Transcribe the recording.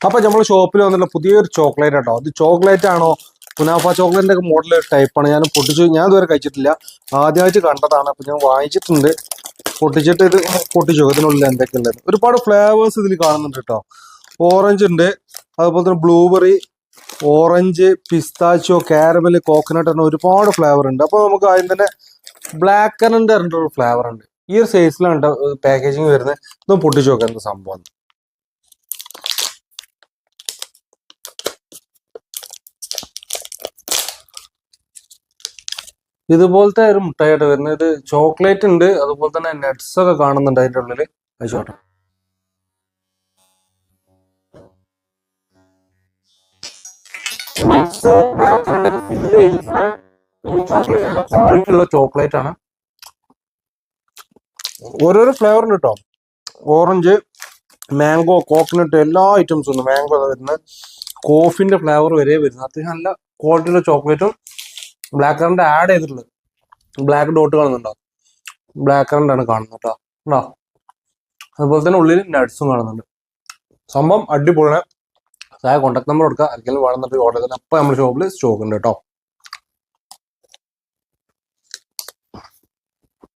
അപ്പൊ നമ്മൾ ഷോപ്പിൽ വന്നിട്ടുള്ള പുതിയൊരു ചോക്ലേറ്റ് കേട്ടോ. അത് ചോക്ലേറ്റ് ആണോ കുനാഫ ചോക്ലേറ്റിന്റെ ഒക്കെ മോഡൽ ടൈപ്പാണ്. ഞാൻ ഇതുവരെ കഴിച്ചിട്ടില്ല, ആദ്യമായിട്ട് കണ്ടതാണ്. അപ്പൊ ഞാൻ വാങ്ങിച്ചിട്ടുണ്ട്. പൊട്ടിച്ചിട്ട് ഇത് പൊട്ടിച്ചു ഇതിനുള്ളിൽ എന്തൊക്കെയുള്ളത്. ഒരുപാട് ഫ്ലേവേഴ്സ് ഇതിൽ കാണുന്നുണ്ട് കേട്ടോ. ഓറഞ്ച് ഉണ്ട്, അതുപോലെ തന്നെ ബ്ലൂബെറി, ഓറഞ്ച്, പിസ്താച്ചോ, കാരമൽ, കോക്കനട്ട് എന്ന ഒരുപാട് ഫ്ലേവർ ഉണ്ട്. അപ്പോൾ നമുക്ക് ആദ്യം തന്നെ ബ്ലാക്ക് കറന്റ് പറഞ്ഞിട്ടൊരു ഫ്ലേവർ ഉണ്ട്. ഈ ഒരു സൈസിലാണ് പാക്കേജിങ് വരുന്നത്. ഇതൊന്ന് പൊട്ടിച്ചു നോക്കാം എന്ത് സംഭവം. ഇതുപോലത്തെ ഒരു മുട്ടായിട്ട് വരുന്നത്. ഇത് ചോക്ലേറ്റ് ഉണ്ട്, അതുപോലെ തന്നെ നട്ട്സ് ഒക്കെ കാണുന്നുണ്ട് അതിൻ്റെ ഉള്ളിൽ. കഴിച്ചോട്ടെ. ചോക്ലേറ്റ് ആണ്, ഓരോരോ ഫ്ലേവറിന് കേട്ടോ. ഓറഞ്ച്, മാംഗോ, കോക്കനട്ട് എല്ലാ ഐറ്റംസും ഉണ്ട്. മാംഗോ വരുന്നത്, കോഫിന്റെ ഫ്ലേവർ വരെ വരുന്നത്. അത്യാവശ്യം നല്ല ക്വാളിറ്റിയുള്ള ചോക്ലേറ്റും ബ്ലാക്ക് കറണ്ട് ആഡ് ചെയ്തിട്ടുള്ളത്. ബ്ലാക്ക് ഡോട്ട് കാണുന്നുണ്ടോ? ബ്ലാക്ക് കറണ്ട് ആണ് കാണുന്നത് കേട്ടോ. ഉണ്ടോ? അതുപോലെ തന്നെ ഉള്ളിൽ നട്ട്സും കാണുന്നുണ്ട്. സംഭവം അടിപൊളിയാണ്. കോൺടാക്ട് നമ്പർ കൊടുക്കുക. ആർക്കെങ്കിലും വേണമെന്നുണ്ടെങ്കിൽ ഓർഡർ ചെയ്താൽ അപ്പം നമ്മുടെ ഷോപ്പിൽ സ്റ്റോക്ക് ഉണ്ട് കേട്ടോ.